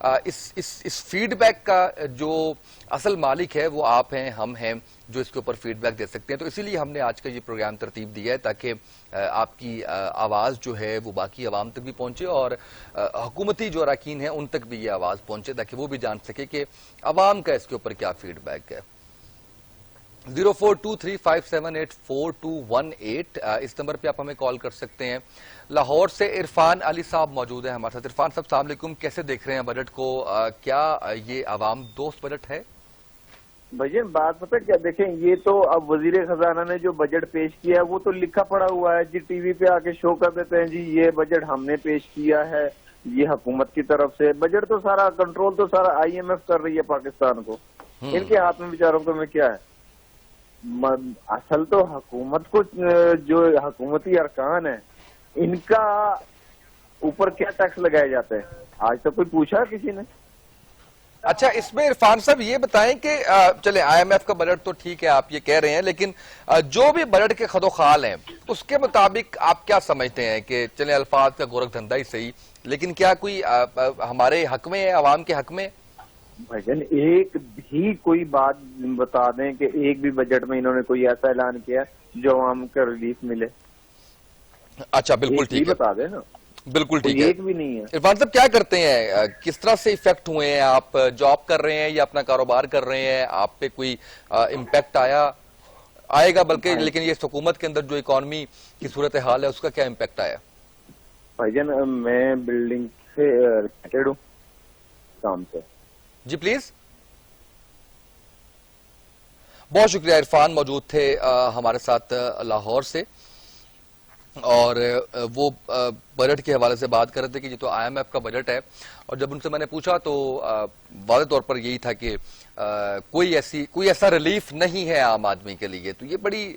اس feed back کا جو اصل مالک ہے وہ آپ ہیں، ہم ہیں جو اس کے اوپر فیڈ بیک دے سکتے ہیں. تو اسی لیے ہم نے آج کا یہ پروگرام ترتیب دیا ہے تاکہ آپ کی آواز جو ہے وہ باقی عوام تک بھی پہنچے اور حکومتی جو اراکین ہیں ان تک بھی یہ آواز پہنچے تاکہ وہ بھی جان سکے کہ عوام کا اس کے اوپر کیا فیڈ بیک ہے. 0423578418 اس نمبر پہ آپ ہمیں کال کر سکتے ہیں. لاہور سے عرفان علی صاحب موجود ہیں ہمارے ساتھ. عرفان صاحب السلام علیکم، کیسے دیکھ رہے ہیں بجٹ کو؟ کیا یہ عوام دوست بجٹ ہے؟ بھائی بات پتہ کیا، دیکھیں یہ تو اب وزیر خزانہ نے جو بجٹ پیش کیا ہے وہ تو لکھا پڑا ہوا ہے جی، ٹی وی پہ آ کے شو کر دیتے ہیں جی یہ بجٹ ہم نے پیش کیا ہے، یہ حکومت کی طرف سے. بجٹ تو سارا کنٹرول تو سارا آئی ایم ایف کر رہی ہے پاکستان کو. ان کے ہاتھ میں بیچاروں کو میں کیا ہے؟ اصل تو حکومت کو جو حکومتی ارکان ہیں ان کا اوپر کیا ٹیکس لگائے جاتے ہیں آج تک کوئی پوچھا کسی نے؟ اچھا، اس میں عرفان صاحب یہ بتائیں کہ چلیں آئی ایم ایف کا بجٹ تو ٹھیک ہے آپ یہ کہہ رہے ہیں، لیکن جو بھی بجٹ کے خد و خال ہیں اس کے مطابق آپ کیا سمجھتے ہیں کہ چلیں الفاظ کا گورکھ دھندا ہی صحیح، لیکن کیا کوئی ہمارے حق میں ہے، عوام کے حق میں؟ بھائی جان ایک بھی کوئی بات بتا دیں کہ ایک بھی بجٹ میں انہوں نے کوئی ایسا اعلان کیا جو عوام کا ریلیف ملے. اچھا بالکل ٹھیک ہے، بتا دیں نا، بالکل ٹھیک ہے. ایک بھی نہیں ہے. عرفان صاحب کیا کرتے ہیں، کس طرح سے افیکٹ ہوئے ہیں؟ آپ جاب کر رہے ہیں یا اپنا کاروبار کر رہے ہیں؟ آپ پہ کوئی امپیکٹ آئے گا بلکہ، لیکن یہ حکومت کے اندر جو اکانومی کی صورتحال ہے اس کا کیا امپیکٹ آیا؟ بھائی جان میں بلڈنگ سے ریلیٹڈ ہوں کام سے. جی پلیز. بہت شکریہ. عرفان موجود تھے ہمارے ساتھ لاہور سے اور وہ بجٹ کے حوالے سے بات کر رہے تھے کہ یہ تو آئی ایم ایف کا بجٹ ہے، اور جب ان سے میں نے پوچھا تو واضح طور پر یہی تھا کہ کوئی ایسا ریلیف نہیں ہے عام آدمی کے لیے. تو یہ بڑی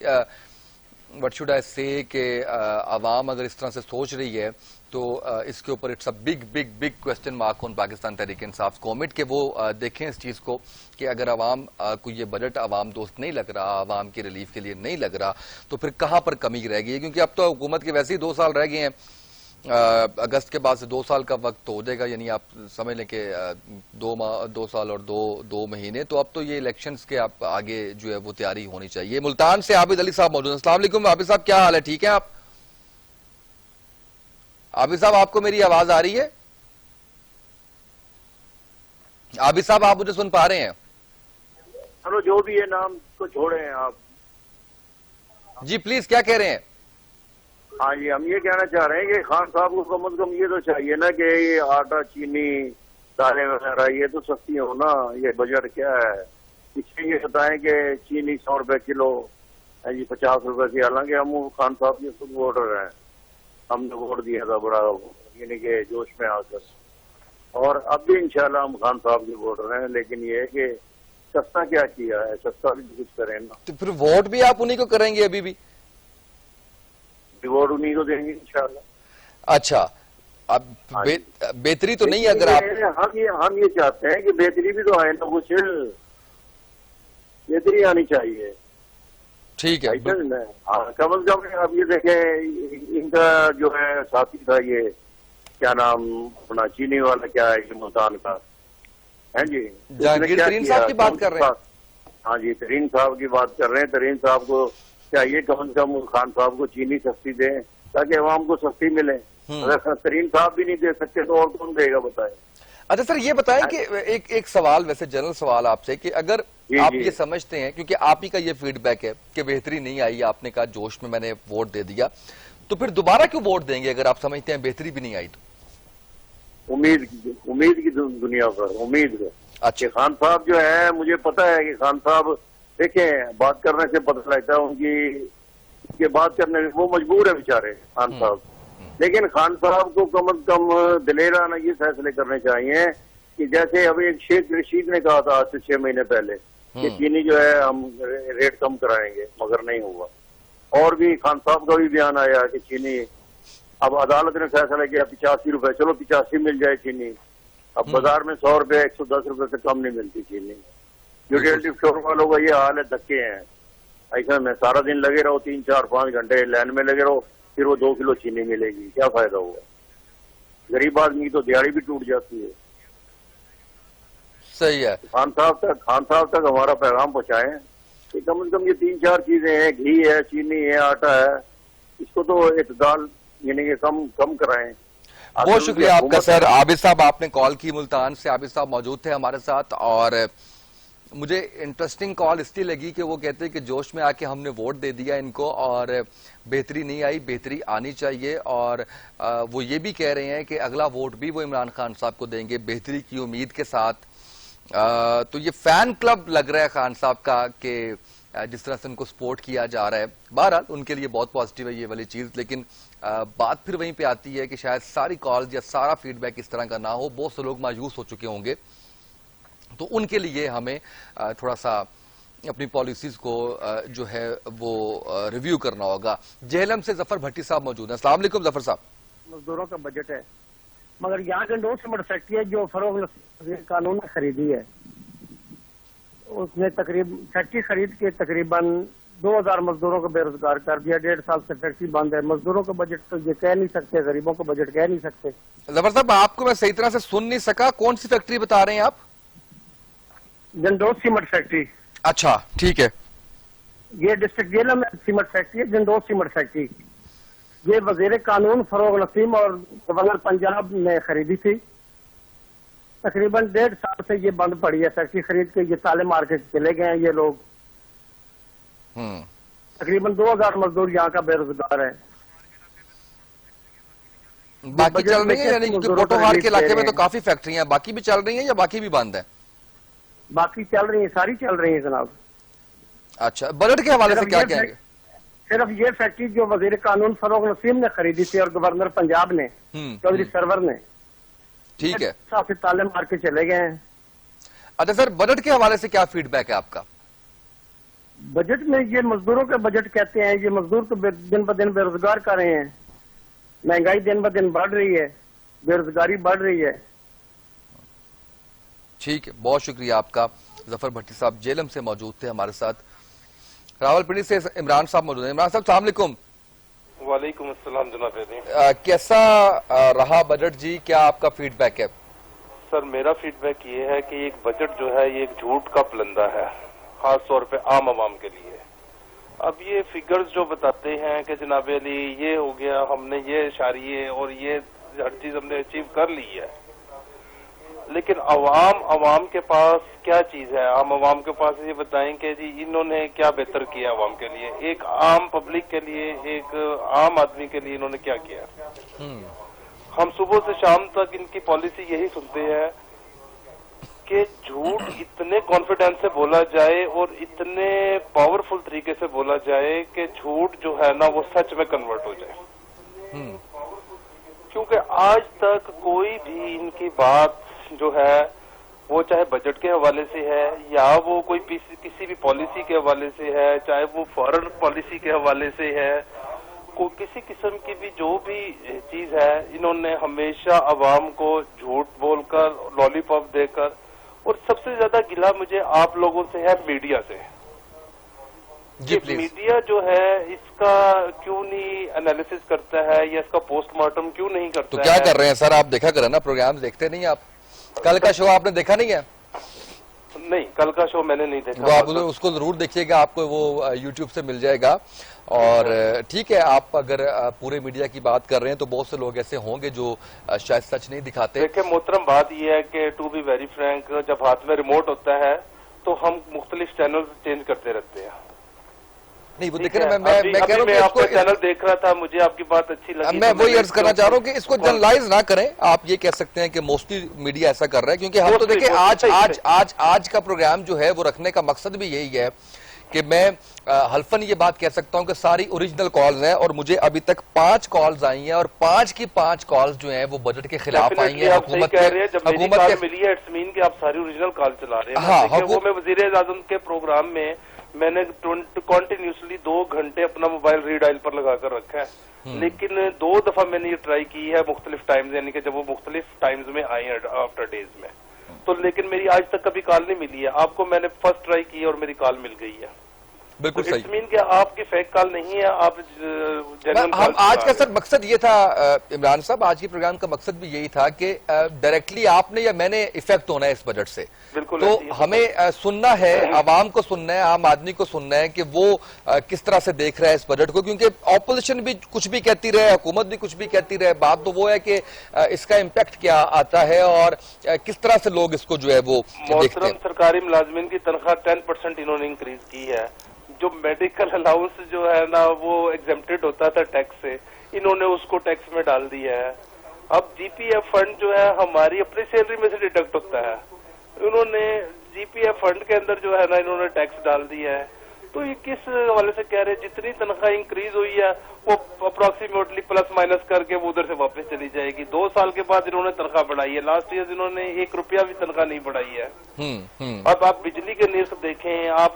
وٹ شوڈ آئی سے کہ عوام اگر اس طرح سے سوچ رہی ہے تو اس کے اوپر it's a big question mark on Pakistan Tehreek Insaf government کہ وہ دیکھیں اس چیز کو کہ اگر عوام کو یہ بجٹ عوام دوست نہیں لگ رہا، عوام کی ریلیف کے لیے نہیں لگ رہا، تو پھر کہاں پر کمی رہ گئی ہے؟ کیونکہ اب تو حکومت کے ویسے ہی 2 سال رہ گئے ہیں، اگست کے بعد سے 2 سال کا وقت ہو جائے گا، یعنی آپ سمجھ لیں کہ 2 سال اور 2 مہینے. تو اب تو یہ الیکشنز کے آپ آگے جو ہے وہ تیاری ہونی چاہیے. ملتان سے عابد علی صاحب موجود ہیں. السلام علیکم عابد صاحب، کیا حال ہے؟ ٹھیک ہے آپ؟ عابد صاحب آپ کو میری آواز آ رہی ہے؟ عابد صاحب آپ مجھے سن پا رہے ہیں؟ چلو جو بھی ہے نام کو چھوڑے ہیں آپ. جی پلیز، کیا کہہ رہے ہیں؟ ہاں جی، ہم یہ کہنا چاہ رہے ہیں کہ خان صاحب کو کم از کم یہ تو چاہیے نا کہ یہ آٹا چینی دالیں وغیرہ یہ تو سستی ہو نا. یہ بجٹ کیا ہے؟ اس سے یہ بتائیں کہ چینی 100 روپے کلو ہے جی، 50 روپے کی. حالانکہ ہم خان صاحب کے خود ووٹر ہیں، ہم نے ووٹ دیا تھا بڑا یعنی کہ جوش میں آ کر، اور اب بھی انشاءاللہ ہم خان صاحب کے ووٹر ہیں. لیکن یہ ہے کہ سستا کیا کیا ہے، سستا بھی کچھ کریں نا. تو پھر ووٹ بھی آپ انہی کو کریں گے؟ ابھی بھی ووٹ انہیں کو دیں گے انشاءاللہ. اچھا، اب بہتری تو نہیں اگر آپ ہم یہ چاہتے ہیں کہ بہتری بھی تو آئے نا، کچھ بہتری آنی چاہیے. ٹھیک ہے، کم از کم اب یہ دیکھیں ان کا جو ہے ساتھی تھا یہ کیا نام اپنا چینی والا کیا ہے یہ ملتان کا ہے جی، جہانگیر ترین صاحب کی بات کر رہے ہیں. ہاں جی، ترین صاحب کی بات کر رہے ہیں. ترین صاحب کو چاہیے کم از کم خان صاحب کو چینی سستی دیں تاکہ عوام کو سستی ملے. اگر ترین صاحب بھی نہیں دے سکتے تو اور کون دے گا بتائیں. اچھا سر یہ بتائیں کہ ایک سوال، ویسے جنرل سوال آپ سے، کہ اگر آپ یہ سمجھتے ہیں کیونکہ آپ ہی کا یہ فیڈ بیک ہے کہ بہتری نہیں آئی، آپ نے کہا جوش میں نے ووٹ دے دیا، تو پھر دوبارہ کیوں ووٹ دیں گے اگر آپ سمجھتے ہیں بہتری بھی نہیں آئی تو؟ امید کی دنیا پر امید ہے. اچھا، خان صاحب جو ہے مجھے پتا ہے کہ خان صاحب دیکھیں بات کرنے سے پتہ لگتا ہے ان کی بات کرنے میں وہ مجبور ہے بیچارے خان صاحب. لیکن خان صاحب کو کم از کم دلیرانہ یہ فیصلے کرنے چاہیے کہ جیسے ابھی ایک شیخ رشید نے کہا تھا آج سے 6 مہینے پہلے کہ چینی جو ہے ہم ریٹ کم کرائیں گے، مگر نہیں ہوا. اور بھی خان صاحب کا بھی بیان آیا کہ چینی اب عدالت نے فیصلہ کیا 85 روپے، چلو 85 مل جائے چینی. اب بازار میں 100 روپے 110 روپے سے کم نہیں ملتی چینی. یوٹیلٹی اسٹور والوں کا یہ حال ہے، دھکے ہیں. ایسا میں سارا دن لگے رہو 3 4 5 گھنٹے لائن میں لگے رہو، پھر وہ 2 کلو چینی ملے گی، کیا فائدہ ہوگا؟ غریب آدمی کی تو دیہڑی بھی ٹوٹ جاتی ہے. صحیح ہے. خان صاحب تک ہمارا پیغام پہنچائیں کہ کم از کم یہ 3-4 چیزیں ہیں، گھی ہے، چینی ہے، آٹا ہے، اس کو تو اعتدال یعنی کہ کم کرائیں. بہت شکریہ آپ کا سر. عابد صاحب آپ نے کال کی ملتان سے، عابد صاحب موجود تھے ہمارے ساتھ، اور مجھے انٹرسٹنگ کال اس لیے لگی کہ وہ کہتے ہیں کہ جوش میں آ کے ہم نے ووٹ دے دیا ان کو اور بہتری نہیں آئی، بہتری آنی چاہیے. اور وہ یہ بھی کہہ رہے ہیں کہ اگلا ووٹ بھی وہ عمران خان صاحب کو دیں گے بہتری کی امید کے ساتھ. تو یہ فین کلب لگ رہا ہے خان صاحب کا کہ جس طرح سے ان کو سپورٹ کیا جا رہا ہے. بہرحال ان کے لیے بہت پازیٹیو ہے یہ والی چیز، لیکن بات پھر وہیں پہ آتی ہے کہ شاید ساری کالز یا سارا فیڈ بیک اس طرح کا نہ ہو. بہت سے لوگ مایوس ہو چکے ہوں گے، تو ان کے لیے ہمیں تھوڑا سا اپنی پالیسیز کو جو ہے وہ ریویو کرنا ہوگا. جہلم سے ظفر بھٹی صاحب موجود ہیں. السلام علیکم ظفر صاحب. مزدوروں کا بجٹ ہے، مگر یہاں گنڈوز سیمنٹ فیکٹری ہے جو فروغ قانون نے خریدی ہے، اس نے فیکٹری خرید کے تقریباً 2000 مزدوروں کو بے روزگار کر دیا. 1.5 سال سے فیکٹری بند ہے. مزدوروں کا بجٹ تو یہ کہہ نہیں سکتے، غریبوں کا بجٹ کہہ نہیں سکتے. ظفر صاحب آپ کو میں صحیح طرح سے سن نہیں سکا، کون سی فیکٹری بتا رہے ہیں آپ؟ گنڈوز سیمنٹ فیکٹری. اچھا ٹھیک ہے. یہ ڈسٹرکٹ جیلم میں سیمنٹ فیکٹری ہے، گنڈوز سیمنٹ فیکٹری. یہ وزیر قانون فروغ نسیم اور گورنر پنجاب نے خریدی تھی. تقریباً 1.5 سال سے یہ بند پڑی ہے فیکٹری خرید کے. یہ تالے مار کے چلے گئے ہیں یہ لوگ. تقریباً 2000 مزدور یہاں کا بے روزگار ہے. باقی چل رہی ہیں یعنی کہ کوٹوہار کے علاقے میں تو کافی فیکٹریاں باقی بھی چل رہی ہیں یا باقی بھی بند ہیں؟ باقی چل رہی ہیں، ساری چل رہی ہیں جناب. اچھا بجٹ کے حوالے سے کیا کہیں گے؟ صرف یہ فیکٹری جو وزیر قانون فروغ نسیم نے خریدی تھی اور گورنر پنجاب نے چودھری سرور نے، ٹھیک ہے. کافی تالے مار کے چلے گئے ہیں. اچھا سر بجٹ کے حوالے سے کیا فیڈ بیک ہے آپ کا؟ بجٹ میں یہ مزدوروں کا بجٹ کہتے ہیں. یہ مزدور تو دن بدن بے روزگار کر رہے ہیں. مہنگائی دن بدن بڑھ رہی ہے، بے روزگاری بڑھ رہی ہے. ٹھیک ہے، بہت شکریہ آپ کا. ظفر بھٹی صاحب جیلم سے موجود تھے ہمارے ساتھ. راول پنڈی سے عمران صاحب موجود ہیں. عمران صاحب السلام علیکم. وعلیکم السلام جناب. کیسا رہا بجٹ جی؟ کیا آپ کا فیڈ بیک ہے؟ سر میرا فیڈ بیک یہ ہے کہ ایک بجٹ جو ہے یہ ایک جھوٹ کا پلندہ ہے، خاص طور پہ عام عوام کے لیے. اب یہ فگرز جو بتاتے ہیں کہ جناب علی یہ ہو گیا، ہم نے یہ اشاریے اور یہ ہر چیز ہم نے اچیو کر لی ہے، لیکن عوام کے پاس کیا چیز ہے؟ عوام کے پاس یہ بتائیں کہ جی انہوں نے کیا بہتر کیا عوام کے لیے، ایک عام پبلک کے لیے، ایک عام آدمی کے لیے انہوں نے کیا کیا؟ ہم صبح سے شام تک ان کی پالیسی یہی سنتے ہیں کہ جھوٹ اتنے کانفیڈنس سے بولا جائے اور اتنے پاورفل طریقے سے بولا جائے کہ جھوٹ جو ہے نا وہ سچ میں کنورٹ ہو جائے. کیونکہ آج تک کوئی بھی ان کی بات جو ہے وہ چاہے بجٹ کے حوالے سے ہے یا وہ کوئی کسی بھی پالیسی کے حوالے سے ہے، چاہے وہ فارن پالیسی کے حوالے سے ہے، کوئی کسی قسم کی بھی جو بھی چیز ہے، انہوں نے ہمیشہ عوام کو جھوٹ بول کر، لالی پاپ دے کر. اور سب سے زیادہ گلہ مجھے آپ لوگوں سے ہے میڈیا سے. جی پلیز. میڈیا جو ہے اس کا کیوں نہیں انالیسس کرتا ہے یا اس کا پوسٹ مارٹم کیوں نہیں کرتا تو ہے؟ کیا کر رہے ہیں سر؟ آپ دیکھا کریں نا پروگرام، دیکھتے نہیں آپ؟ کل کا شو آپ نے دیکھا نہیں ہے؟ نہیں کل کا شو میں نے نہیں دیکھا. وہ آپ اس کو ضرور دیکھیے گا، آپ کو وہ یوٹیوب سے مل جائے گا. اور ٹھیک ہے، آپ اگر پورے میڈیا کی بات کر رہے ہیں تو بہت سے لوگ ایسے ہوں گے جو شاید سچ نہیں دکھاتے. دیکھیں محترم، بات یہ ہے کہ ٹو بی ویری فرینک، جب ہاتھ میں ریموٹ ہوتا ہے تو ہم مختلف چینل چینج کرتے رہتے ہیں. نہیں وہ دیکھ رہے میں کہہ رہا ہوں میں آپ کا چینل دیکھ رہا تھا، مجھے آپ کی بات اچھی لگی. میں وہی عرض کرنا چاہ رہا ہوں کہ اس کو جنرلائز نہ کریں. آپ یہ کہہ سکتے ہیں کہ موسٹلی میڈیا ایسا کر رہا ہے، کیونکہ ہم تو دیکھیں آج کا پروگرام جو ہے وہ رکھنے کا مقصد بھی یہی ہے کہ میں حلفاً یہ بات کہہ سکتا ہوں کہ ساری اوریجنل کالز ہیں، اور مجھے ابھی تک 5 کالز آئی ہیں اور 5 کی 5 کالز جو ہیں وہ بجٹ کے خلاف آئی ہیں. حکومت کے ملی ہے اٹس مین کہ آپ ساری اوریجنل کال چلا رہے ہیں. وہ میں وزیر اعظم کے پروگرام میں نے کنٹینیوسلی 2 گھنٹے اپنا موبائل ری ڈائل پر لگا کر رکھا ہے، لیکن 2 دفعہ میں نے یہ ٹرائی کی ہے مختلف ٹائمز، یعنی کہ جب وہ مختلف ٹائمز میں آئی ہیں آفٹر ڈیز میں، تو لیکن میری آج تک کبھی کال نہیں ملی ہے. آپ کو میں نے فرسٹ ٹرائی کی اور میری کال مل گئی ہے. بالکل صحیح. اٹس مین کہ آپ کی فیک کال نہیں ہے, آپ ہم آج کا سر مقصد یہ تھا عمران صاحب, آج کے پروگرام کا مقصد بھی یہی تھا کہ ڈائریکٹلی آپ نے یا میں نے افیکٹ ہونا ہے اس بجٹ سے, تو ہمیں سننا ہے, عوام کو سننا ہے, عام آدمی کو سننا ہے کہ وہ کس طرح سے دیکھ رہا ہے اس بجٹ کو, کیونکہ اپوزیشن بھی کچھ بھی کہتی رہے, حکومت بھی کچھ بھی کہتی رہے, بات تو وہ ہے کہ اس کا امپیکٹ کیا آتا ہے اور کس طرح سے لوگ اس کو جو ہے وہ دیکھتے ہیں. محترم سرکاری ملازمین کی تنخواہ 10% انہوں نے انکریز کی ہے. جو میڈیکل الاؤنس جو ہے نا وہ ایگزمپٹڈ ہوتا تھا ٹیکس سے, انہوں نے اس کو ٹیکس میں ڈال دیا ہے. اب جی پی ایف فنڈ جو ہے ہماری اپنی سیلری میں سے ڈیڈکٹ ہوتا ہے, انہوں نے جی پی ایف فنڈ کے اندر جو ہے نا انہوں نے ٹیکس ڈال دیا ہے. تو یہ کس حوالے سے کہہ رہے ہیں جتنی تنخواہ انکریز ہوئی ہے وہ اپروکسیمیٹلی پلس مائنس کر کے وہ ادھر سے واپس چلی جائے گی. 2 سال کے بعد انہوں نے تنخواہ بڑھائی ہے, لاسٹ ایئر انہوں نے 1 روپیہ بھی تنخواہ نہیں بڑھائی ہے. اب آپ بجلی کے نرخ دیکھیں, آپ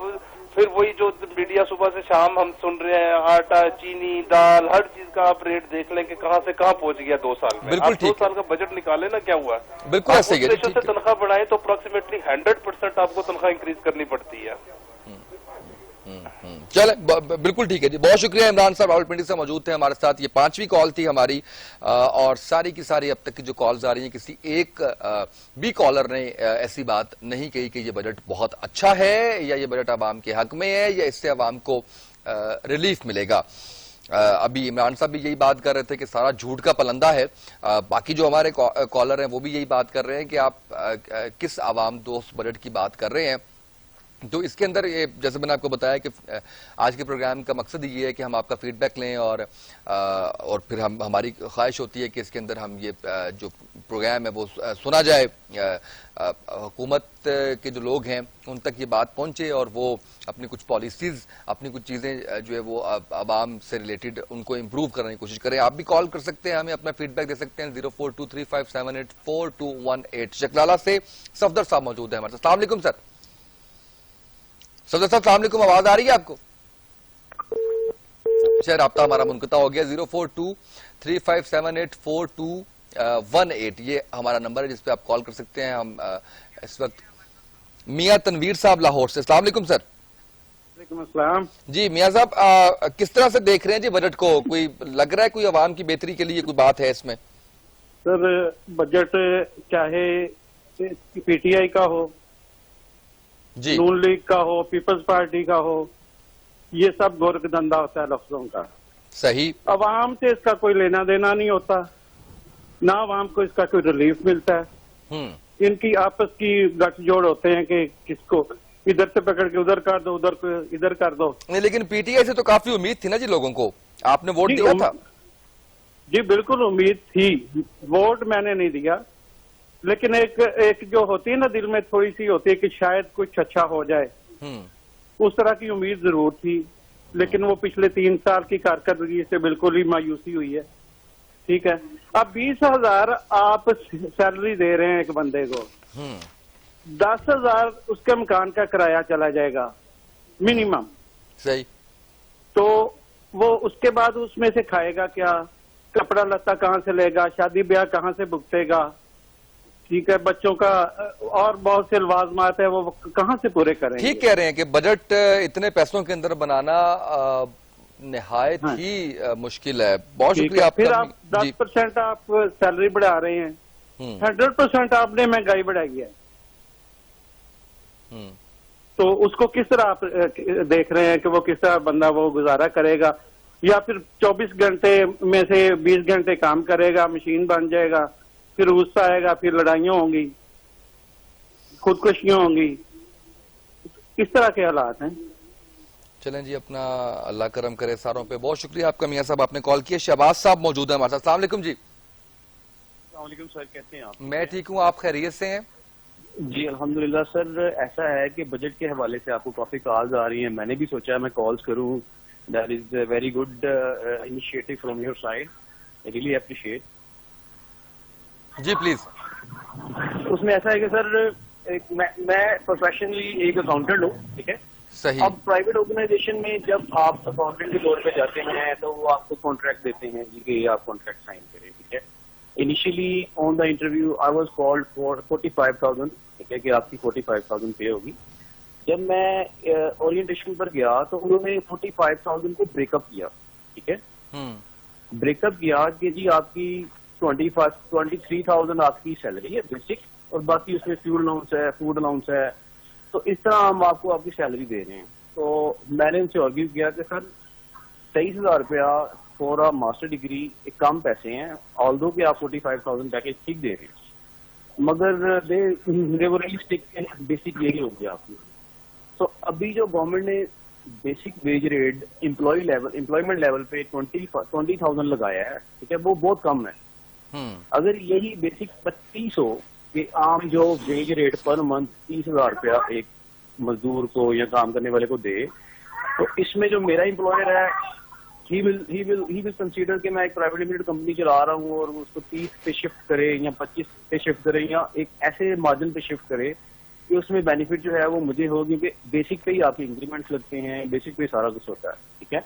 پھر وہی جو میڈیا صبح سے شام ہم سن رہے ہیں, آٹا, چینی, دال, ہر چیز کا آپ ریٹ دیکھ لیں کہ کہاں سے کہاں پہنچ گیا 2 سال میں. آپ 2 سال کا بجٹ نکالیں نا, کیا ہوا, بالکل ایسے ہی سے تنخواہ بڑھائیں تو اپروکسیمیٹلی 100% آپ کو تنخواہ انکریز کرنی پڑتی ہے. چلے بالکل ٹھیک ہے جی, بہت شکریہ عمران صاحب, راولپنڈی سے موجود تھے ہمارے ساتھ. یہ 5ویں کال تھی ہماری, اور ساری کی ساری اب تک کی جو کالز آ رہی ہیں کسی ایک بھی کالر نے ایسی بات نہیں کہی کہ یہ بجٹ بہت اچھا ہے یا یہ بجٹ عوام کے حق میں ہے یا اس سے عوام کو ریلیف ملے گا. ابھی عمران صاحب بھی یہی بات کر رہے تھے کہ سارا جھوٹ کا پلندہ ہے. باقی جو ہمارے کالر ہیں وہ بھی یہی بات کر رہے ہیں کہ آپ کس عوام دوست بجٹ کی بات کر رہے ہیں. تو اس کے اندر جیسے میں نے آپ کو بتایا کہ آج کے پروگرام کا مقصد یہ ہے کہ ہم آپ کا فیڈ بیک لیں اور پھر ہماری خواہش ہوتی ہے کہ اس کے اندر ہم یہ جو پروگرام ہے وہ سنا جائے, حکومت کے جو لوگ ہیں ان تک یہ بات پہنچے اور وہ اپنی کچھ پالیسیز, اپنی کچھ چیزیں جو ہے وہ عوام سے ریلیٹڈ ان کو امپروو کرنے کی کوشش کریں. آپ بھی کال کر سکتے ہیں, ہمیں اپنا فیڈ بیک دے سکتے ہیں 0423578421. چکلالہ سے صفدر صاحب موجود ہیں ہمارے ساتھ. السلام علیکم سر. صدر صاحب السلام علیکم, آواز آ رہی ہے آپ کو؟ شاید رابطہ ہمارا منقطع ہو گیا. 0423578421 یہ ہمارا نمبر ہے جس پہ آپ کال کر سکتے ہیں. ہم اس وقت میاں تنویر صاحب لاہور سے. السلام علیکم سر. وعلیکم السلام. جی میاں صاحب, کس طرح سے دیکھ رہے ہیں جی بجٹ کو؟ کوئی لگ رہا ہے کوئی عوام کی بہتری کے لیے کوئی بات ہے اس میں؟ سر بجٹ چاہے پی ٹی آئی کا ہو, جی نون لیگ کا ہو, پیپلز پارٹی کا ہو, یہ سب گورک دھندا ہوتا ہے لفظوں کا. صحیح. عوام سے اس کا کوئی لینا دینا نہیں ہوتا, نہ عوام کو اس کا کوئی ریلیف ملتا ہے. ان کی آپس کی گٹھ جوڑ ہوتے ہیں کہ کس کو ادھر سے پکڑ کے ادھر کر دو, ادھر کو ادھر کر دو. نہیں, لیکن پی ٹی آئی سے تو کافی امید تھی نا جی لوگوں کو, آپ نے ووٹ دیا تھا. جی بالکل امید تھی, ووٹ میں نے نہیں دیا, لیکن ایک جو ہوتی ہے نا دل میں تھوڑی سی ہوتی ہے کہ شاید کچھ اچھا ہو جائے, اس طرح کی امید ضرور تھی. لیکن وہ پچھلے 3 سال کی کارکردگی سے بالکل ہی مایوسی ہوئی ہے. ٹھیک ہے, اب 20,000 آپ سیلری دے رہے ہیں ایک بندے کو, 10,000 اس کے مکان کا کرایہ چلا جائے گا منیمم. صحیح. تو وہ اس کے بعد اس میں سے کھائے گا کیا, کپڑا لتا کہاں سے لے گا, شادی بیاہ کہاں سے بھگتے گا, ٹھیک ہے, بچوں کا اور بہت سے لوازمات ہیں وہ کہاں سے پورے کریں گے. ٹھیک کہہ رہے ہیں کہ بجٹ اتنے پیسوں کے اندر بنانا نہایت ہی مشکل ہے. بہت شکریہ آپ کا. پھر آپ 10% آپ سیلری بڑھا رہے ہیں, 100% آپ نے مہنگائی بڑھائی ہے. تو اس کو کس طرح آپ دیکھ رہے ہیں کہ وہ کس طرح بندہ وہ گزارا کرے گا, یا پھر 24 گھنٹے میں سے 20 گھنٹے کام کرے گا, مشین بن جائے گا, پھر غصہ آئے گا, پھر لڑائیاں ہوں گی, خودکشیاں ہوں گی. اس طرح کے حالات ہیں. چلیں جی, اپنا اللہ کرم کرے ساروں پہ. بہت شکریہ آپ کا میاں صاحب, آپ نے کال کیا. شہباز صاحب موجود ہیں ہمارے ساتھ. السلام علیکم جی. السلام علیکم سر, کیسے ہیں آپ؟ میں ٹھیک ہوں, آپ خیریت سے ہیں؟ جی الحمدللہ سر. ایسا ہے کہ بجٹ کے حوالے سے آپ کو کافی کالز آ رہی ہیں, میں نے بھی سوچا میں کالز کروں. That is a very good initiative from your side, I really appreciate. جی پلیز. اس میں ایسا ہے کہ سر میں پروفیشنلی ایک اکاؤنٹنٹ ہوں, ٹھیک ہے. صحیح. اب پرائیویٹ آرگنائزیشن میں جب آپ اکاؤنٹنٹ کے طور پہ جاتے ہیں تو وہ آپ کو کانٹریکٹ دیتے ہیں جی کہ آپ کانٹریکٹ سائن کریں, ٹھیک ہے. Initially on the interview I was called for 45,000, ٹھیک ہے, کہ آپ کی 45,000 پے ہوگی. جب میں اورینٹیشن پر گیا تو انہوں نے 45,000 کو بریک اپ کیا. ٹھیک ہے, بریک اپ کیا کہ جی آپ کی 23,000 آپ کی سیلری ہے بیسک, اور باقی اس میں فیول الاؤنس ہے, فوڈ الاؤنس ہے, تو اس طرح ہم آپ کو آپ کی سیلری دے رہے ہیں. تو میں نے ان سے آرگیو کیا کہ سر 23,000 روپیہ فور آ ماسٹر ڈگری ایک کم پیسے ہیں, آلدو کہ آپ 45,000 پیکیج ٹھیک دے رہے ہیں, مگر بیسک یہی ہو گیا آپ کی. تو ابھی جو گورنمنٹ نے basic veg rate employment level پہ 20,000 لگایا ہے, ٹھیک ہے, وہ بہت کم ہے. اگر یہی بیسک 25 ہو کہ عام جو ویج ریٹ پر منتھ 30,000 روپیہ ایک مزدور کو یا کام کرنے والے کو دے, تو اس میں جو میرا امپلائر ہے he will consider کہ میں ایک پرائیویٹ لمیٹڈ کمپنی چلا رہا ہوں اور اس کو 30 پہ شفٹ کرے یا 25 پہ شفٹ کرے یا ایک ایسے مارجن پہ شفٹ کرے کہ اس میں بینیفٹ جو ہے وہ مجھے ہو, کیونکہ بیسک پہ ہی آپ کے انکریمنٹس لگتے ہیں, بیسک پہ سارا کچھ ہوتا ہے. ٹھیک ہے,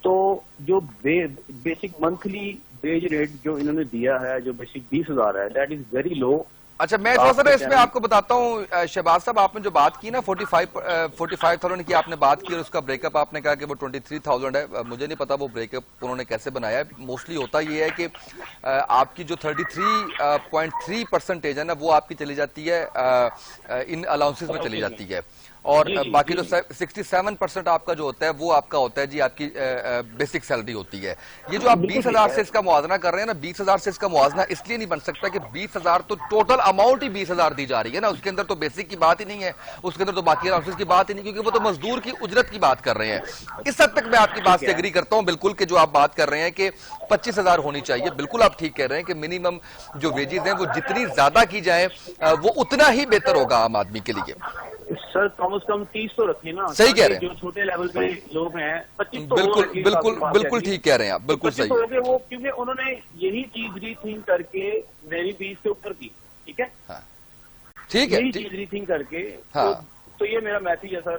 تو جو بیسک منتھلی ویج ریٹ جو انہوں نے دیا ہے جو بیسک 20,000 ہے, دیٹ از ویری لو. اچھا, میں تھوڑا سا اس میں آپ کو بتاتا ہوں شہباز صاحب, آپ نے جو بات کی نا 45,000 کی آپ نے بات کی, اور اس کا بریک اپ آپ نے کہا کہ وہ 23,000 ہے. مجھے نہیں پتا وہ بریک اپ انہوں نے کیسے بنایا ہے. موسٹلی ہوتا یہ ہے کہ آپ کی جو 33.3% ہے نا وہ آپ کی چلی جاتی ہے ان الاؤنسز میں چلی جاتی ہے, اور باقی جو 67% آپ کا جو ہوتا ہے وہ آپ کا ہوتا ہے جی آپ کی بیسک سیلری ہوتی ہے. یہ جو آپ 20,000 سے اس کا موازنہ کر رہے ہیں نا, 20,000 سے اس کا موازنہ اس لیے نہیں بن سکتا کہ 20,000 تو ٹوٹل اماؤنٹ ہی 20,000 دی جا رہی ہے نا, اس کے اندر تو بیسک کی بات ہی نہیں ہے, اس کے اندر تو باقی الاؤنسز کی بات ہی نہیں, کیونکہ وہ تو مزدور کی اجرت کی بات کر رہے ہیں. اس حد تک میں آپ کی بات سے ایگری کرتا ہوں بالکل کہ جو آپ بات کر رہے ہیں کہ 25,000 ہونی چاہیے, بالکل آپ ٹھیک کہہ رہے ہیں کہ منیمم جو ویجز ہیں وہ جتنی زیادہ کی جائیں وہ اتنا ہی بہتر ہوگا عام آدمی کے لیے. سر کم از کم 30 تو رکھیں نا. صحیح کہہ رہے ہیں, جو چھوٹے لیول پہ لوگ ہیں 25 تو بالکل ٹھیک کہہ رہے ہیں آپ, بالکل صحیح. وہ کیونکہ انہوں نے یہی چیز ری تھنک کر کے میری 20 سے اوپر کی. ٹھیک ہے, ٹھیک ہے, یہی چیز ری تھنک کر کے. تو یہ میرا میسج ہے سر.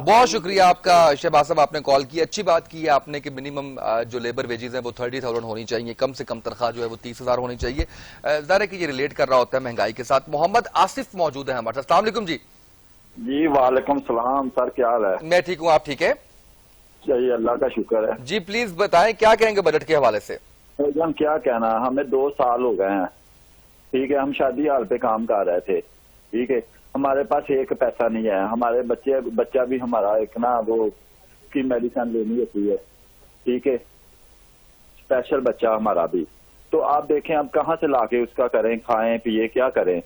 بہت شکریہ آپ کا شہباز صاحب, آپ نے کال کی, اچھی بات کی ہے آپ نے کہ منیمم جو لیبر ویجز ہیں وہ 30,000 ہونی چاہیے, کم سے کم تنخواہ جو ہے وہ 30,000 ہونی چاہیے. ظاہر ہے کہ یہ ریلیٹ کر رہا ہوتا ہے مہنگائی کے ساتھ. محمد آصف موجود ہے ہمارے ساتھ. السلام علیکم جی. جی وعلیکم السلام سر, کیا حال ہے؟ میں ٹھیک ہوں, آپ ٹھیک ہے؟ چلیے اللہ کا شکر ہے. جی پلیز بتائیں کیا کہیں گے بجٹ کے حوالے سے؟ ہم کیا کہنا, ہمیں 2 سال ہو گئے ہیں. ٹھیک ہے, ہم شادی حال پہ کام کر رہے تھے. ٹھیک ہے, ہمارے پاس ایک پیسہ نہیں ہے. ہمارے بچہ بھی ہمارا ایک نا وہ کی میڈیسن لینی ہوتی ہے. ٹھیک ہے, اسپیشل بچہ ہمارا بھی. تو آپ دیکھیں اب کہاں سے لا کے اس کا کریں, کھائیں پیے کیا کریں.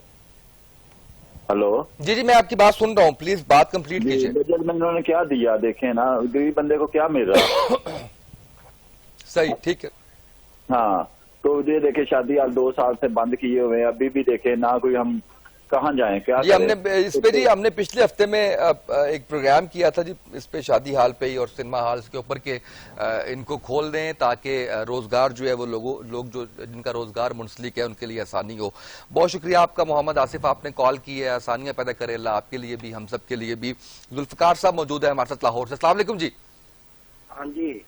ہلو جی جی میں آپ کی بات سن رہا ہوں, پلیز بات کمپلیٹ کیجیے. بجٹ میں انہوں نے کیا دیا دیکھیں نا, غریب بندے کو کیا مل رہا. صحیح, ٹھیک ہے. ہاں, تو یہ دیکھیں شادی حال 2 سال سے بند کیے ہوئے ہیں, ابھی بھی دیکھیں نہ کوئی, ہم کہاں جائیں کیا جی. ہم نے اس پہ جی ہم نے پچھلے ہفتے میں ایک پروگرام کیا تھا جی اس پہ, شادی ہال پہ ہی اور سنیما ہالز کے اوپر کے ان کو کھول دیں تاکہ روزگار جو ہے وہ لوگ جو جن کا روزگار منسلک ہے ان کے لیے آسانی ہو. بہت شکریہ آپ کا محمد آصف, آپ نے کال کی ہے. آسانیاں پیدا کرے اللہ آپ کے لیے بھی, ہم سب کے لیے بھی. ذوالفقار صاحب موجود ہے ہمارے ساتھ لاہور سے. السلام علیکم جی. ہاں جی.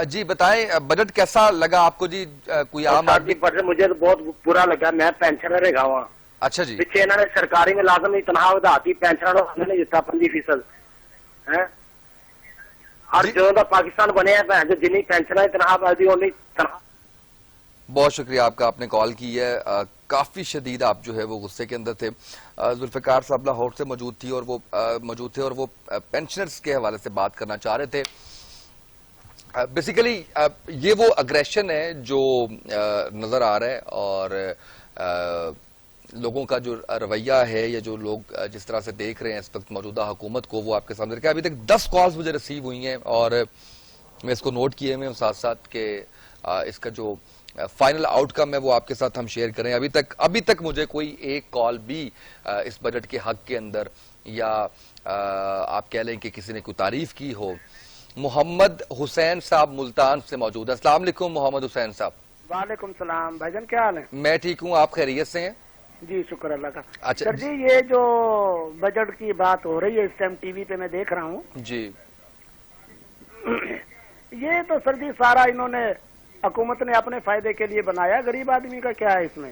جی بتائیں بجٹ کیسا لگا آپ کو جی؟ کوئی عام آدمی مجھے تو بہت برا لگا, میں پینشنر ہے گاواں. اچھا جی. پیچھے انہوں نے سرکاری ملازم کی تنخواہ وداتی, پینشنر نے جتا 25%. ہر جو پاکستان بنے ہیں جن پینشن تنخواہ بڑھتی اونی تنخواہ. بہت شکریہ آپ کا, آپ نے کال کی ہے. کافی شدید آپ جو ہے وہ غصے کے اندر تھے. ذوالفقار صاحب لاہور سے موجود تھے اور وہ پینشنرز کے حوالے سے بات کرنا چاہ رہے تھے. بیسیکلی یہ وہ اگریشن ہے جو نظر آ رہا ہے, اور لوگوں کا جو رویہ ہے یا جو لوگ جس طرح سے دیکھ رہے ہیں اس وقت موجودہ حکومت کو, وہ آپ کے سامنے رکھا. ابھی تک 10 کالز مجھے ریسیو ہوئی ہیں اور میں اس کو نوٹ کیے ہوئے ساتھ ساتھ کہ اس کا جو فائنل آؤٹ کم ہے وہ آپ کے ساتھ ہم شیئر کریں. ابھی تک مجھے کوئی ایک کال بھی اس بجٹ کے حق کے اندر یا آپ کہہ لیں کہ کسی نے کوئی تعریف کی ہو. محمد حسین صاحب ملتان سے موجود ہے. السلام علیکم محمد حسین صاحب. وعلیکم السلام بھائی جان, کیا حال ہے؟ میں ٹھیک ہوں, آپ خیریت سے ہیں؟ جی شکر اللہ کا. اچھا سر جی یہ جو بجٹ کی بات ہو رہی ہے اس ٹائم ٹی وی پہ میں دیکھ رہا ہوں جی, یہ تو سر جی سارا انہوں نے حکومت نے اپنے فائدے کے لیے بنایا, غریب آدمی کا کیا ہے اس میں؟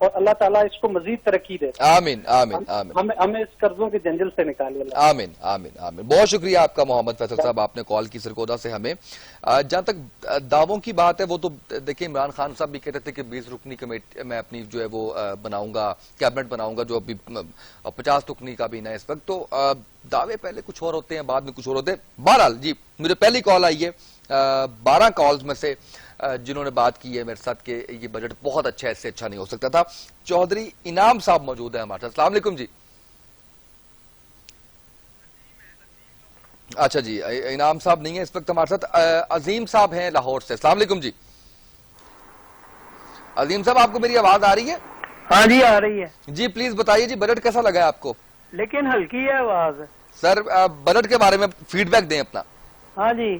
اور اللہ تعالیٰ اس کو مزید ترقی دے. آمین آمین آمین. ہمیں اس قرضوں کے جنجل سے نکالے. آمین آمین آمین. بہت شکریہ آپ کا محمد فیصل صاحب, آپ نے کال کی سرگودا سے ہمیں. جہاں تک دعووں کی بات ہے وہ تو دیکھیں عمران خان صاحب بھی کہتے تھے کہ 20 رکنی کمیٹی میں اپنی جو ہے وہ بناؤں گا, کیبنٹ بناؤں گا, جو ابھی 50 رکنی کابینہ ہے اس وقت. تو دعوے پہلے کچھ اور ہوتے ہیں, بعد میں کچھ اور ہوتے ہیں. بہرحال جی مجھے پہلی کال آئی ہے 12 کالز میں سے جنہوں نے بات کی ہے میرے ساتھ کہ یہ بجٹ بہت اچھا ہے, اس سے اچھا نہیں ہو سکتا تھا. چودھری انعام صاحب موجود ہیں ہمارے ساتھ. السلام علیکم جی. اچھا جی انعام صاحب نہیں ہے اس وقت ہمارے ساتھ. عظیم صاحب ہیں لاہور سے. السلام علیکم جی. عظیم صاحب آپ کو میری آواز آ رہی ہے؟ ہاں جی آ رہی ہے. جی پلیز بتائیے جی بجٹ کیسا لگا ہے آپ کو؟ لیکن ہلکی ہے آواز. سر بجٹ کے بارے میں فیڈ بیک دیں اپنا. ہاں جی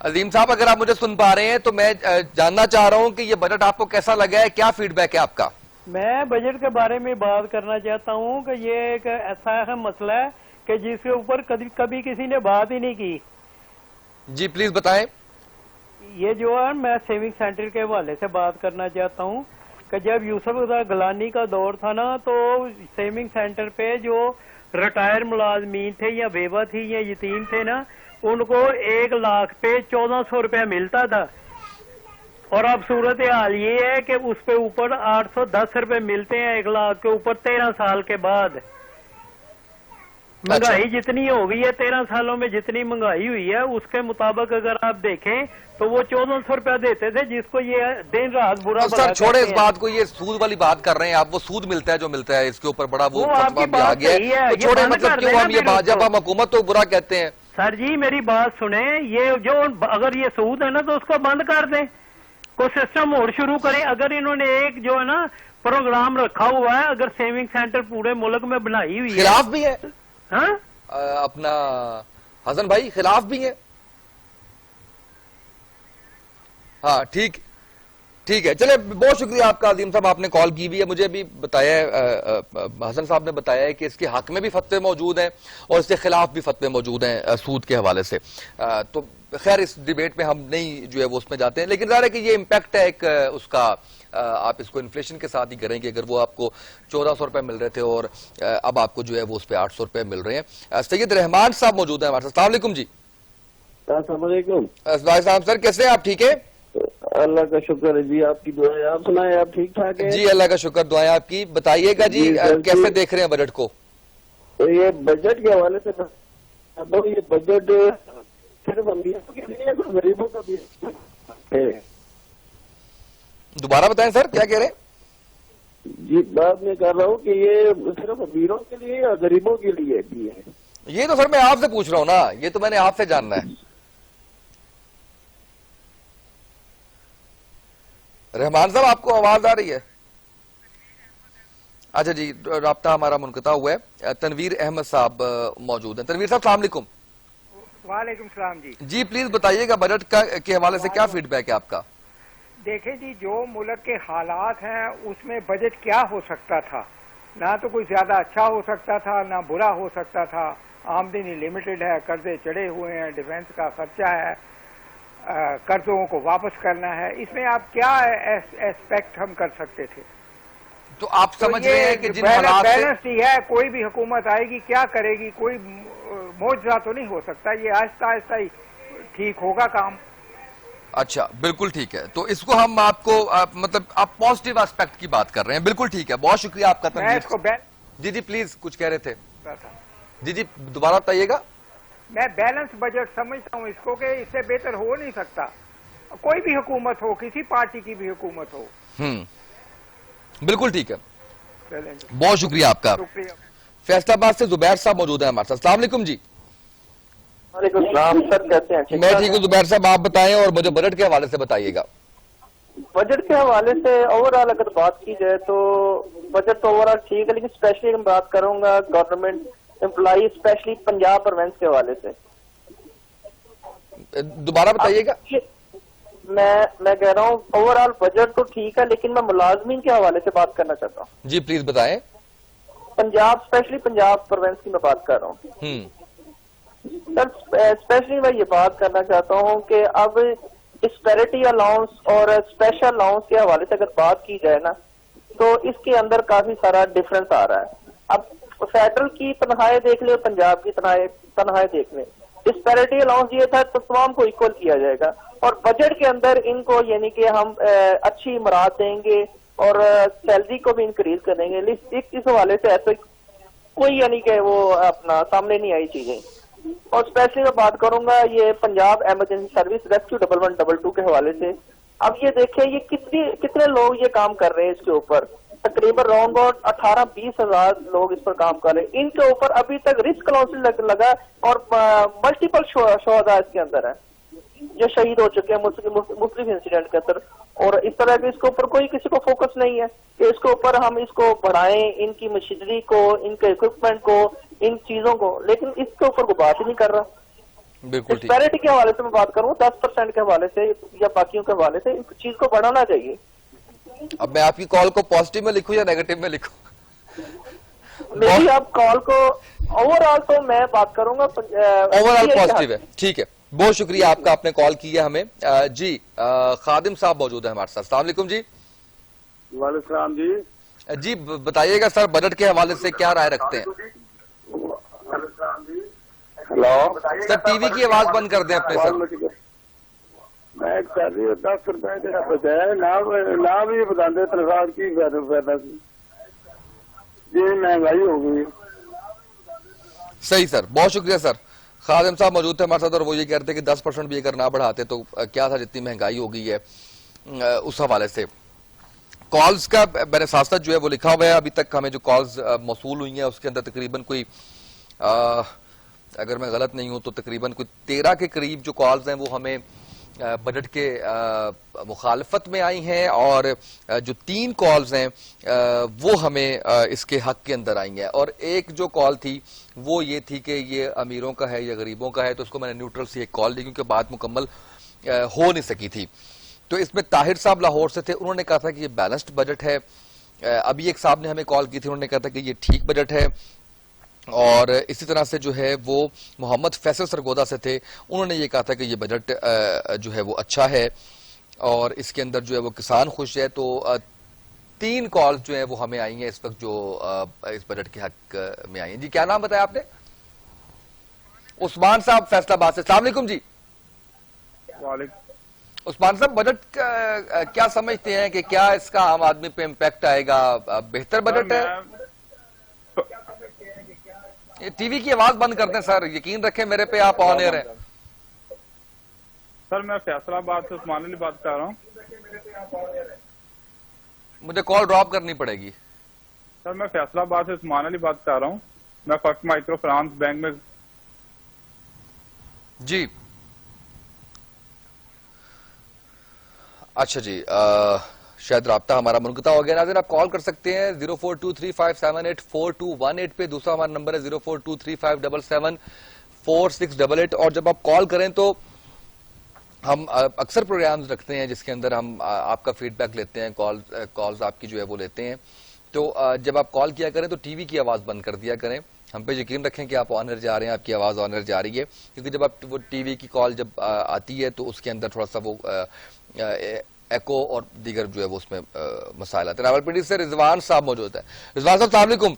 عظیم صاحب اگر آپ مجھے سن پا رہے ہیں تو میں جاننا چاہ رہا ہوں کہ یہ بجٹ آپ کو کیسا لگا ہے, کیا فیڈ بیک ہے آپ کا؟ میں بجٹ کے بارے میں بات کرنا چاہتا ہوں کہ یہ ایک ایسا اہم مسئلہ ہے کہ جس کے اوپر کبھی کسی نے بات ہی نہیں کی. جی پلیز بتائیں. یہ جو ہے میں سیونگ سینٹر کے حوالے سے بات کرنا چاہتا ہوں کہ جب یوسف رضا گیلانی کا دور تھا نا تو سیونگ سینٹر پہ جو ریٹائر ملازمین تھے یا بیوہ تھی یا یتیم تھے نا, ان کو 1 لاکھ پہ 1400 روپے ملتا تھا. اور اب صورتحال یہ ہے کہ اس پہ اوپر 810 روپے ملتے ہیں 1 لاکھ کے اوپر 13 سال کے بعد. مہنگائی جتنی ہو گئی ہے 13 سالوں میں جتنی مہنگائی ہوئی ہے اس کے مطابق اگر آپ دیکھیں تو وہ 1400 روپیہ دیتے تھے جس کو یہ دن رات برا بلا. سر چھوڑے اس بات کو, یہ سود والی بات کر رہے ہیں آپ. وہ سود ملتا ہے جو ملتا ہے, اس کے اوپر بڑا وہ فتویٰ بھی آ گیا ہے. چھوڑے مطلب کیوں ہم یہ جب ہم حکومت تو برا کہتے ہیں. سر جی میری بات سنیں, یہ جو اگر یہ سود ہے نا تو اس کو بند کر دیں, کوئی سسٹم اور شروع کریں. اگر انہوں نے ایک جو ہے نا پروگرام رکھا ہوا ہے, اگر سیونگ سینٹر پورے ملک میں بنائی ہوئی ہے, خلاف بھی ہے ہاں اپنا حسن بھائی, خلاف بھی ہے. ہاں ٹھیک ہے, چلے بہت شکریہ آپ کا عظیم صاحب, آپ نے کال کی بھی ہے. مجھے بھی بتایا ہے حسن صاحب نے بتایا ہے کہ اس کے حق میں بھی فتوے موجود ہیں اور اس کے خلاف بھی فتوے موجود ہیں سود کے حوالے سے. تو خیر اس ڈیبیٹ میں ہم نہیں جو ہے وہ اس میں جاتے ہیں, لیکن ظاہر ہے کہ یہ امپیکٹ ہے ایک اس کا. آپ اس کو انفلیشن کے ساتھ ہی کریں گے. اگر وہ آپ کو 1400 روپے مل رہے تھے اور اب آپ کو جو ہے وہ اس پہ 800 روپے مل رہے ہیں. سید رحمان صاحب موجود ہیں ہمارے ساتھ. السلام علیکم جی. السلام علیکم صاحب سر کیسے ہیں آپ؟ ٹھیک ہے اللہ کا شکر ہے جی, آپ کی دعائیں. آپ سنائیں آپ ٹھیک ٹھاک ہیں؟ جی اللہ کا شکر, دعائیں آپ کی. بتائیے گا جی کیسے دیکھ رہے ہیں بجٹ کو؟ یہ بجٹ کے حوالے سے یہ بجٹ صرف امیروں کے لیے غریبوں کا بھی ہے. دوبارہ بتائیں سر کیا کہہ رہے ہیں؟ جی بات میں کر رہا ہوں کہ یہ صرف امیروں کے لیے یا غریبوں کے لیے بھی ہے. یہ تو سر میں آپ سے پوچھ رہا ہوں نا, یہ تو میں نے آپ سے جاننا ہے. رحمان صاحب آپ کو آواز آ رہی ہے؟ اچھا جی رابطہ ہمارا منقطع ہوا ہے. تنویر احمد صاحب موجود ہیں. تنویر صاحب السلام علیکم. وعلیکم السلام جی. جی پلیز بتائیے گا بجٹ کے حوالے سے کیا فیڈ بیک ہے آپ کا؟ دیکھیں جی جو ملک کے حالات ہیں اس میں بجٹ کیا ہو سکتا تھا, نہ تو کوئی زیادہ اچھا ہو سکتا تھا نہ برا ہو سکتا تھا. آمدنی لمیٹڈ ہے, قرضے چڑھے ہوئے ہیں, ڈیفنس کا خرچہ ہے, قرضوں کو واپس کرنا ہے. اس میں آپ کیا ایسپیکٹ ہم کر سکتے تھے؟ تو آپ سمجھ رہے ہیں کہ جن حالات سے بیلنس ہی ہے, کوئی بھی حکومت آئے گی کیا کرے گی, کوئی معجزہ تو نہیں ہو سکتا, یہ آہستہ آہستہ ہی ٹھیک ہوگا کام. اچھا بالکل ٹھیک ہے. تو اس کو ہم آپ کو مطلب آپ پازیٹیو اسپیکٹ کی بات کر رہے ہیں. بالکل ٹھیک ہے, بہت شکریہ آپ کا. جی جی پلیز کچھ کہہ رہے تھے. جی دوبارہ بتائیے گا. میں بیلنس بجٹ سمجھتا ہوں اس کو کہ اس سے بہتر ہو نہیں سکتا, کوئی بھی حکومت ہو, کسی پارٹی کی بھی حکومت ہو. بالکل ٹھیک ہے, بہت شکریہ آپ کا. فیصل آباد سے زبیر صاحب موجود ہیں ہمارے ساتھ. السلام علیکم جی. وعلیکم السلام سر, کیسے ہیں؟ میں ٹھیک ہوں زبیر صاحب, آپ بتائیں اور مجھے بجٹ کے حوالے سے بتائیے گا. بجٹ کے حوالے سے اوور آل اگر بات کی جائے تو بجٹ تو اوور آل ٹھیک ہے, لیکن اسپیشلی میں بات کروں گا گورنمنٹ امپلائی اسپیشلی پنجاب اور وینس کے حوالے سے. دوبارہ بتائیے گا. میں کہہ رہا ہوں اوور آل بجٹ تو ٹھیک ہے, لیکن میں ملازمین کے حوالے سے بات کرنا چاہتا ہوں. جی پلیز بتائیں. پنجاب اسپیشلی پنجاب پروینس کی میں بات کر رہا ہوں. سر اسپیشلی میں یہ بات کرنا چاہتا ہوں کہ اب ڈسپیرٹی الاؤنس اور اسپیشل الاؤنس کے حوالے سے اگر بات کی جائے نا تو اس کے اندر کافی سارا ڈفرنس آ رہا ہے. اب فیڈرل کی تنخواہیں دیکھ لیں, پنجاب کی تنخواہیں دیکھ لیں. ڈسپیرٹی الاؤنس یہ تھا تو تمام کو ایکول کیا جائے گا, اور بجٹ کے اندر ان کو یعنی کہ ہم اچھی مراد دیں گے اور سیلری کو بھی انکریز کریں گے. اس حوالے سے ایسے کوئی یعنی کہ وہ اپنا سامنے نہیں آئی چیزیں. اور اسپیشلی میں بات کروں گا یہ پنجاب ایمرجنسی سروس ریسکیو 1112 کے حوالے سے. اب یہ دیکھیں یہ کتنے لوگ یہ کام کر رہے ہیں اس کے اوپر, تقریباً راؤنڈ اباؤٹ 18-20 ہزار لوگ اس پر کام کر رہے ہیں. ان کے اوپر ابھی تک رسک الاؤنس لگا اور ملٹیپل شہداء اس کے اندر ہے جو شہید ہو چکے ہیں مختلف انسیڈنٹ کے اندر. اور اس طرح کے اس کے اوپر کوئی کسی کو فوکس نہیں ہے کہ اس کے اوپر ہم اس کو بڑھائیں, ان کی مشینری کو, ان کے اکوپمنٹ کو, ان چیزوں کو, لیکن اس کے اوپر کوئی بات ہی نہیں کر رہا. بالکل ڈسپیرٹی کے حوالے سے میں بات کروں 10% کے حوالے سے یا باقیوں کے حوالے سے اس چیز کو بڑھانا چاہیے. اب میں آپ کی کال کو پازیٹیو میں لکھوں یا نیگیٹو میں لکھوں؟ میری آپ کال کو اوور آل تو میں بات کروں گا اوور آل پازیٹیو ہے. ٹھیک ہے, بہت شکریہ آپ کا, آپ نے کال کی ہے ہمیں. جی خادم صاحب موجود ہیں ہمارے ساتھ. السلام علیکم جی. وعلیکم السلام جی. جی بتائیے گا سر, بجٹ کے حوالے سے کیا رائے رکھتے ہیں؟ ہلو سر ٹی وی کی آواز بند کر دیں اپنے سر. میں 10 روپے کا بچایا نہ بھی بتا دیں تنخواہ کی فائدہ جی مہنگائی ہو گئی. صحیح سر, بہت شکریہ سر. خادم صاحب موجود تھے ہمارے ساتھ اور وہ یہ کہتے ہیں کہ 10% بھی اگر نہ بڑھاتے تو کیا تھا, جتنی مہنگائی ہو گئی ہے اس حوالے سے. کالز کا میں نے ساتھ جو ہے وہ لکھا ہوا ہے, ابھی تک ہمیں جو کالز موصول ہوئی ہیں اس کے اندر تقریباً کوئی اگر میں غلط نہیں ہوں تو تقریباً کوئی 13 کے قریب جو کالز ہیں وہ ہمیں بجٹ کے مخالفت میں آئی ہیں, اور جو 3 کالز ہیں وہ ہمیں اس کے حق کے اندر آئی ہیں. اور ایک جو کال تھی وہ یہ تھی کہ یہ امیروں کا ہے یا غریبوں کا ہے, تو اس کو میں نے نیوٹرل سے ایک کال دی کیونکہ بات مکمل ہو نہیں سکی تھی. تو اس میں طاہر صاحب لاہور سے تھے, انہوں نے کہا تھا کہ یہ بیلنسڈ بجٹ ہے. ابھی ایک صاحب نے ہمیں کال کی تھی, انہوں نے کہا تھا کہ یہ ٹھیک بجٹ ہے. اور اسی طرح سے جو ہے وہ محمد فیصل سرگودا سے تھے, انہوں نے یہ کہا تھا کہ یہ بجٹ جو ہے وہ اچھا ہے اور اس کے اندر جو ہے وہ کسان خوش ہے. تو 3 کال جو ہیں وہ ہمیں آئی ہیں اس وقت جو اس بجٹ کے حق میں آئی ہیں. جی کیا نام بتایا آپ نے؟ عثمان صاحب فیصلہ آباد سے. السلام علیکم جی. عثمان صاحب, بجٹ کیا سمجھتے ہیں کہ کیا اس کا عام آدمی پہ امپیکٹ آئے گا؟ بہتر بجٹ ہے؟ ٹی وی کی آواز بند کر دیں سر, یقین رکھیں میرے پہ آپ آن ایئر ہیں. سر میں فیصلہ آباد سے عثمان علی بات کر رہا ہوں. مجھے کال ڈراپ کرنی پڑے گی. سر میں فیصلہ آباد سے عثمان علی بات کر رہا ہوں. میں فرسٹ مائکرو فنانس بینک میں. جی اچھا جی, شاید رابطہ ہمارا منقطع ہو گیا. ناظرین آپ کال کر سکتے ہیں 0423578421 پہ. دوسرا ہمارا نمبر ہے 0423577468. اور جب آپ کال کریں تو ہم اکثر پروگرامز رکھتے ہیں جس کے اندر ہم آپ کا فیڈ بیک لیتے ہیں, کالز آپ کی جو ہے وہ لیتے ہیں. تو جب آپ کال کیا کریں تو ٹی وی کی آواز بند کر دیا کریں. ہم پہ یقین رکھیں کہ آپ آنر جا رہے ہیں, آپ کی آواز آنر جا رہی ہے, کیونکہ جب آپ وہ ٹی وی کی کال جب آتی ہے تو اس کے اندر تھوڑا سا وہ ایکو اور دیگر جو ہے وہ اس میں مسائل آتے ہیں. راولپنڈی سے رضوان صاحب موجود ہیں. رضوان صاحب السلام علیکم.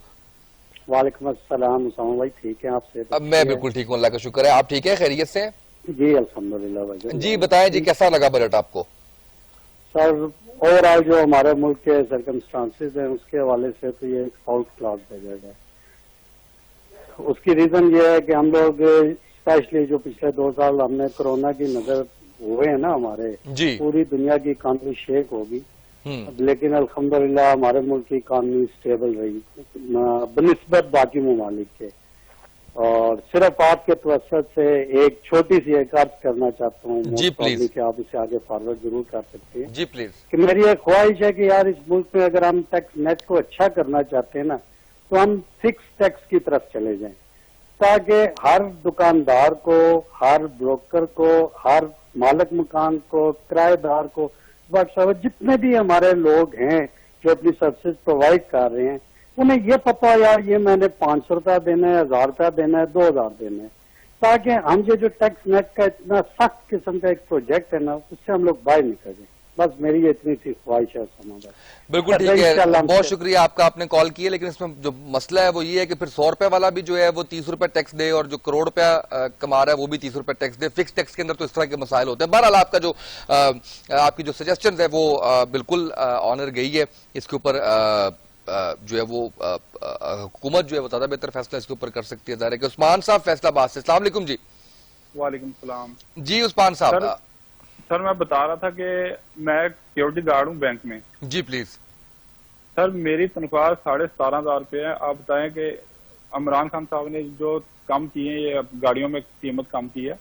وعلیکم السلام. اسامہ بھائی ٹھیک ہے, آپ سے؟ میں بالکل ٹھیک ہوں, اللہ کا شکر ہے. آپ ٹھیک ہے, خیریت سے؟ جی الحمدللہ بھائی. جی بتائیں جی, کیسا لگا بجٹ آپ کو؟ سر اوور آل جو ہمارے ملک کے سرکمسٹانسز ہیں اس کے حوالے سے تو یہ ایک آؤٹ کلاس بجٹ ہے. اس کی ریزن یہ ہے کہ ہم لوگ اسپیشلی جو پچھلے 2 سال ہم نے کورونا کی نظر ہوئے ہیں نا ہمارے, پوری دنیا کی اکانومی شیک ہوگی, لیکن الحمدللہ ہمارے ملک کی اکانومی اسٹیبل رہی بنسبت باقی ممالک کے. اور صرف آپ کے توسط سے ایک چھوٹی سی ایک عرض کرنا چاہتا ہوں جی پلیز, کہ آپ اسے آگے فارورڈ ضرور کر سکتے ہیں. جی پلیز. کہ میری ایک خواہش ہے کہ یار اس ملک میں اگر ہم ٹیکس نیٹ کو اچھا کرنا چاہتے ہیں نا تو ہم فکس ٹیکس کی طرف چلے جائیں, تاکہ ہر دکاندار کو, ہر بروکر کو, ہر مالک مکان کو, کرایہ دار کو, جتنے بھی ہمارے لوگ ہیں جو اپنی سروسز پرووائڈ کر رہے ہیں, انہیں یہ پتا یار یہ میں نے 500 روپیہ دینا ہے, 1000 روپیہ دینا ہے, 2000 دینا ہے. تاکہ ہم یہ جو ٹیکس نیٹ کا اتنا سخت قسم کا ایک پروجیکٹ ہے نا اس سے ہم لوگ باہر نکل جائیں. بس میری یہ اتنی سی خواہش ہے سما بھائی. بالکل ٹھیک ہے, بہت شکریہ آپ کا, آپ نے کال کی ہے, لیکن اس میں جو مسئلہ ہے وہ یہ ہے کہ پھر 100 روپے والا بھی جو ہے وہ 30 روپے ٹیکس دے, اور جو کروڑ روپیہ کما رہا ہے وہ بھی 30 روپے ٹیکس دے. فکس ٹیکس کے اندر تو اس طرح کے مسائل ہوتے ہیں. بہرحال آپ کا جو آپ کی جو سجیشنز ہے وہ بالکل آنر گئی ہے. اس کے اوپر جو ہے وہ حکومت جو ہے وہ زیادہ بہتر فیصلہ اس کے اوپر کر سکتی ہے. ظاہر ہے کہ عثمان صاحب فیصلہ آباد سے. السلام علیکم جی. وعلیکم السلام جی عثمان صاحب. سر میں بتا رہا تھا کہ میں سیکورٹی گارڈ ہوں بینک میں. جی پلیز. سر میری تنخواہ 17,500 روپے ہے. آپ بتائیں کہ عمران خان صاحب نے جو کم کیے ہیں, یہ گاڑیوں میں قیمت کم کی ہے,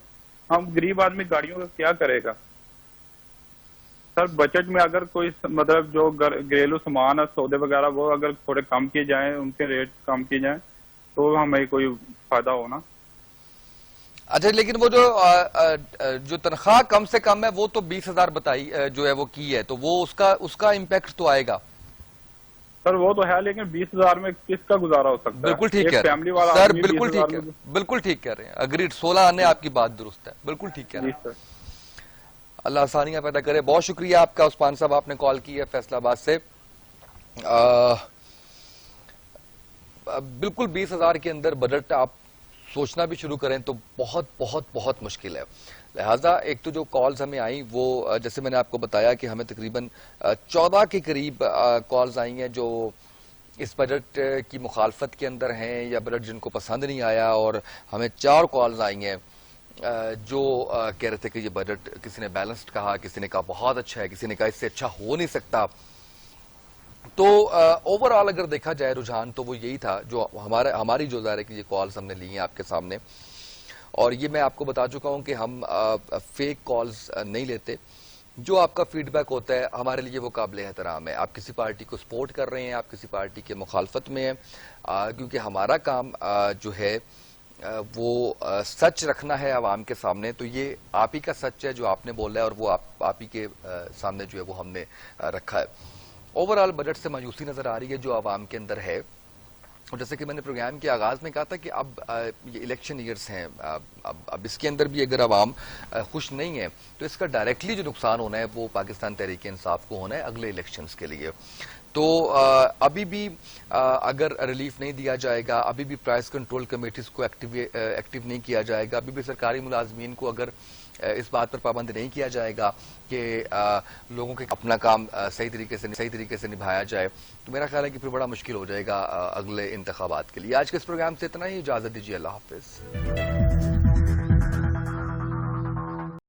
ہم غریب آدمی گاڑیوں کا کیا کرے گا؟ سر بجٹ میں اگر کوئی مطلب جو گھریلو سامان ہے, سودے وغیرہ, وہ اگر تھوڑے کم کیے جائیں, ان کے ریٹ کم کیے جائیں تو ہمیں کوئی فائدہ ہونا. اچھا, لیکن وہ جو تنخواہ کم سے کم ہے وہ تو 20,000 بتائی جو ہے وہ کی ہے, تو وہ اس کا امپیکٹ تو آئے گا. سر وہ تو ہے, لیکن 20,000 میں کس کا گزارا ہو سکتا ہے؟ بالکل ٹھیک ہے فیملی والا سر, بالکل ٹھیک ہے, بالکل ٹھیک کہہ رہے ہیں. اگریڈ 16 آنے آپ کی بات درست ہے, بالکل ٹھیک کہہ رہے ہیں. اللہ آسانیاں پیدا کرے. بہت شکریہ آپ کا عثمان صاحب, آپ نے کال کی ہے فیصلہ آباد سے. بالکل 20,000 کے اندر بجٹ آپ سوچنا بھی شروع کریں تو بہت بہت بہت مشکل ہے. لہٰذا ایک تو جو کالز ہمیں آئیں وہ جیسے میں نے آپ کو بتایا کہ ہمیں تقریباً 14 کے قریب کالز آئی ہیں جو اس بجٹ کی مخالفت کے اندر ہیں یا بجٹ جن کو پسند نہیں آیا, اور ہمیں 4 کالز آئی ہیں جو کہہ رہے تھے کہ یہ بجٹ کسی نے بیلنسڈ کہا, کسی نے کہا بہت اچھا ہے, کسی نے کہا اس سے اچھا ہو نہیں سکتا. تو اوور آل اگر دیکھا جائے رجحان تو وہ یہی تھا جو ہماری جو ظاہر ہے کہ یہ کالز ہم نے لی ہیں آپ کے سامنے. اور یہ میں آپ کو بتا چکا ہوں کہ ہم فیک کالز نہیں لیتے. جو آپ کا فیڈ بیک ہوتا ہے ہمارے لیے وہ قابل احترام ہے. آپ کسی پارٹی کو سپورٹ کر رہے ہیں, آپ کسی پارٹی کے مخالفت میں ہیں, کیونکہ ہمارا کام جو ہے وہ سچ رکھنا ہے عوام کے سامنے. تو یہ آپ ہی کا سچ ہے جو آپ نے بولا ہے, اور وہ آپ ہی کے سامنے جو ہے وہ ہم نے رکھا ہے. اوور آل بجٹ سے مایوسی نظر آ رہی ہے جو عوام کے اندر ہے. اور جیسے کہ میں نے پروگرام کے آغاز میں کہا تھا کہ اب یہ الیکشن ایئرز ہیں, اب اس کے اندر بھی اگر عوام خوش نہیں ہے تو اس کا ڈائریکٹلی جو نقصان ہونا ہے وہ پاکستان تحریک انصاف کو ہونا ہے اگلے الیکشنز کے لیے. تو ابھی بھی اگر ریلیف نہیں دیا جائے گا, ابھی بھی پرائس کنٹرول کمیٹیز کو ایکٹیو نہیں کیا جائے گا, ابھی بھی سرکاری ملازمین کو اگر اس بات پر پابند نہیں کیا جائے گا کہ لوگوں کے اپنا کام صحیح طریقے سے نبھایا جائے, تو میرا خیال ہے کہ پھر بڑا مشکل ہو جائے گا اگلے انتخابات کے لیے. آج کے اس پروگرام سے اتنا ہی, اجازت دیجیے, اللہ حافظ.